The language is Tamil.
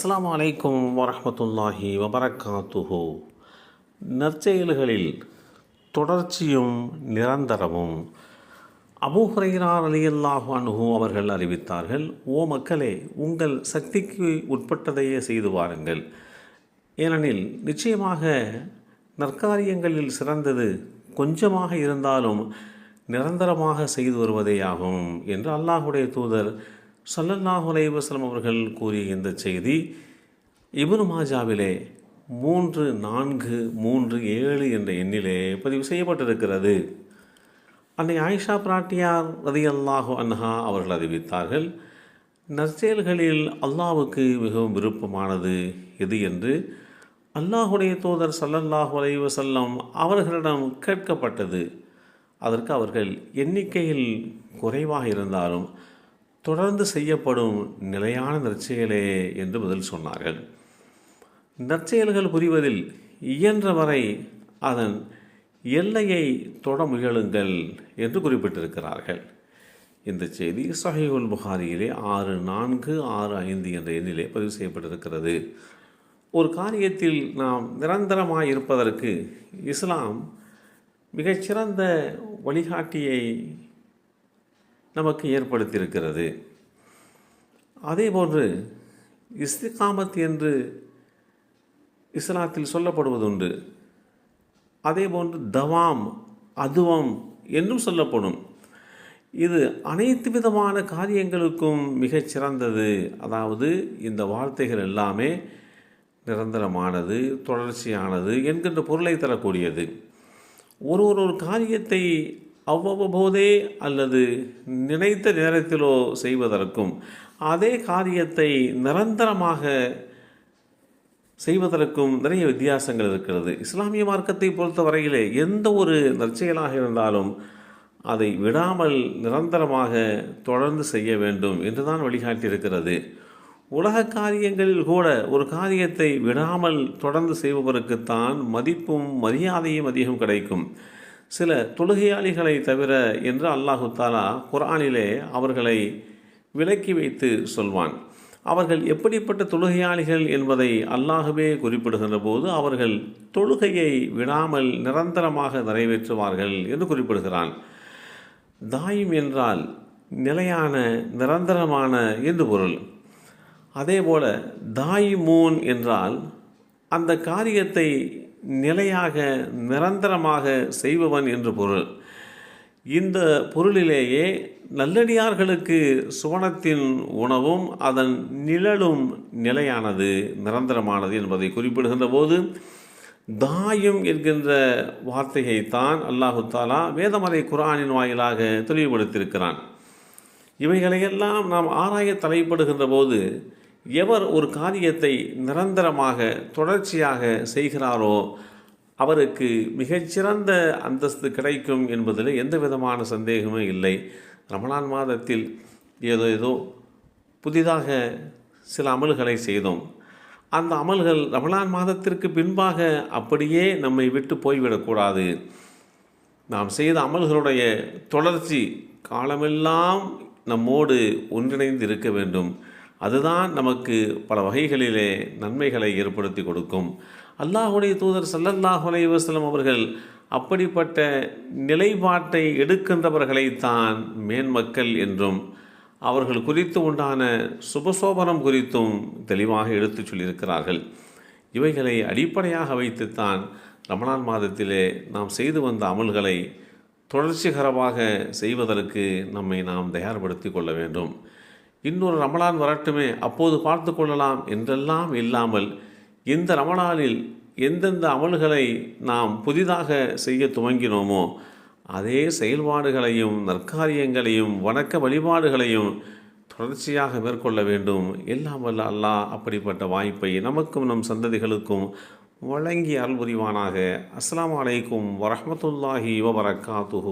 அஸ்ஸலாமு அலைக்கும் வரஹ்மத்துல்லாஹி வபரகாத்துஹு. நற்செயல்களில் தொடர்ச்சியும் நிரந்தரமும். அபூ ஹுரைரா ரலியல்லாஹு அன்ஹு அவர்கள் அறிவித்தார்கள், ஓ மக்களே, உங்கள் சக்திக்கு உட்பட்டதையே செய்து வாருங்கள். ஏனெனில் நிச்சயமாக நற்காரியங்களில் சிறந்தது கொஞ்சமாக இருந்தாலும் நிரந்தரமாக செய்து வருவதேயாகும் என்று அல்லாஹுடைய தூதர் ஸல்லல்லாஹு அலைஹி வஸல்லம் அவர்கள் கூறிய இந்த செய்தி இப்னு மாஜாவிலே 3437 என்ற எண்ணிலே பதிவு செய்யப்பட்டிருக்கிறது. அன்னை ஆயிஷா பிராட்டியார் ரலியல்லாஹு அன்ஹா அவர்கள் அறிவித்தார்கள், நற்செயல்களில் அல்லாஹ்வுக்கு மிகவும் விருப்பமானது எது என்று அல்லாஹுடைய தூதர் ஸல்லல்லாஹு அலைஹி வஸல்லம் அவர்களிடம் கேட்கப்பட்டது. அதற்கு அவர்கள், எண்ணிக்கையில் குறைவாக இருந்தாலும் தொடர்ந்து செய்யப்படும் நிலையான நற்செயலே என்று பதில் சொன்னார்கள். நற்செயல்கள் புரிவதில் இயன்றவரை அதன் எல்லையை தொட முயலுங்கள் என்று குறிப்பிட்டிருக்கிறார்கள். இந்த செய்தி ஸஹீஹுல் புகாரியிலே 6465 என்ற எண்ணிலே பதிவு செய்யப்பட்டிருக்கிறது. ஒரு காரியத்தில் நாம் நிரந்தரமாக இருப்பதற்கு இஸ்லாம் மிகச்சிறந்த வழிகாட்டியை நமக்கு ஏற்படுத்தியிருக்கிறது. அதேபோன்று இஸ்திகாமத் என்று இஸ்லாத்தில் சொல்லப்படுவதுண்டு. அதேபோன்று தவாம், அதுவம் என்றும் சொல்லப்படும். இது அனைத்து விதமான காரியங்களுக்கும் மிகச்சிறந்தது. அதாவது இந்த வார்த்தைகள் எல்லாமே நிரந்தரமானது, தொடர்ச்சியானது என்கின்ற பொருளை தரக்கூடியது. ஒரு காரியத்தை அவ்வப்போதே அல்லது நினைத்த நேரத்திலோ செய்வதற்கும் அதே காரியத்தை நிரந்தரமாக செய்வதற்கும் நிறைய வித்தியாசங்கள் இருக்கிறது. இஸ்லாமிய மார்க்கத்தை பொறுத்த வரையிலே எந்த ஒரு நற்செயலாக இருந்தாலும் அதை விடாமல் நிரந்தரமாக தொடர்ந்து செய்ய வேண்டும் என்றுதான் வழிகாட்டியிருக்கிறது. உலக காரியங்களில் கூட ஒரு காரியத்தை விடாமல் தொடர்ந்து செய்பவருக்குத்தான் மதிப்பும் மரியாதையும் அதிகம் கிடைக்கும். சில தொழுகையாளிகளை தவிர என்று அல்லாஹு தாலா குர்ஆனிலே அவர்களை விலக்கி வைத்து சொல்வான். அவர்கள் எப்படிப்பட்ட தொழுகையாளிகள் என்பதை அல்லாஹுவே குறிப்பிடுகின்ற போது அவர்கள் தொழுகையை விடாமல் நிரந்தரமாக நிறைவேற்றுவார்கள் என்று குறிப்பிடுகிறான். தாயும் என்றால் நிலையான, நிரந்தரமான என்று பொருள். அதேபோல தாயிமூன் என்றால் அந்த காரியத்தை நிலையாக, நிரந்தரமாக செய்பவன் என்று பொருள். இந்த பொருளிலேயே நல்லடியார்களுக்கு சுவனத்தின் உணவும் அதன் நிழலும் நிலையானது, நிரந்தரமானது என்பதை குறிப்பிடுகின்ற போது தாயும் என்கின்ற வார்த்தையைத்தான் அல்லாஹு தாலா வேதமறை குர்ஆனின் வாயிலாக தெளிவுபடுத்தியிருக்கிறான். இவைகளையெல்லாம் நாம் ஆராய தலைப்படுகின்ற போது எவர் ஒரு காரியத்தை நிரந்தரமாக தொடர்ச்சியாக செய்கிறாரோ அவருக்கு மிகச்சிறந்த அந்தஸ்து கிடைக்கும் என்பதில் எந்த விதமான சந்தேகமும் இல்லை. ரமலான் மாதத்தில் ஏதோ புதிதாக சில அமல்களை செய்தோம். அந்த அமல்கள் ரமலான் மாதத்திற்கு பின்பாக அப்படியே நம்மை விட்டு போய்விடக்கூடாது. நாம் செய்த அமல்களுடைய தொடர்ச்சி காலமெல்லாம் நம்மோடு ஒன்றிணைந்து இருக்க வேண்டும். அதுதான் நமக்கு பல வகைகளிலே நன்மைகளை ஏற்படுத்தி கொடுக்கும். அல்லாஹுடைய தூதர் ஸல்லல்லாஹு அலைஹி வஸல்லம் அவர்கள் அப்படிப்பட்ட நிலைப்பாட்டை எடுக்கின்றவர்களைத்தான் மேன்மக்கள் என்றும் அவர்கள் குறித்து உண்டான சுபசோபனம் குறித்தும் தெளிவாக எடுத்துச் சொல்லியிருக்கிறார்கள். இவைகளை அடிப்படையாக வைத்துத்தான் ரமலான் மாதத்திலே நாம் செய்து வந்த அமல்களை தொடர்ச்சிகரமாக செய்வதற்கு நம்மை நாம் தயார்படுத்தி கொள்ள வேண்டும். இன்னொரு ரமலான் வரட்டுமே, அப்போது பார்த்து கொள்ளலாம் என்றெல்லாம் இல்லாமல் இந்த ரமலானில் எந்தெந்த அமல்களை நாம் புதிதாக செய்ய துவங்கினோமோ அதே செயல்பாடுகளையும் நற்காரியங்களையும் வணக்க வழிபாடுகளையும் தொடர்ச்சியாக மேற்கொள்ள வேண்டும். எல்லாம் வல்ல அல்லாஹ் அப்படிப்பட்ட வாய்ப்பை நமக்கும் நம் சந்ததிகளுக்கும் வழங்கி அருள் புரிவானாக. அஸ்ஸலாமு அலைக்கும் வரஹ்மத்துல்லாஹி வபரகாத்துஹு.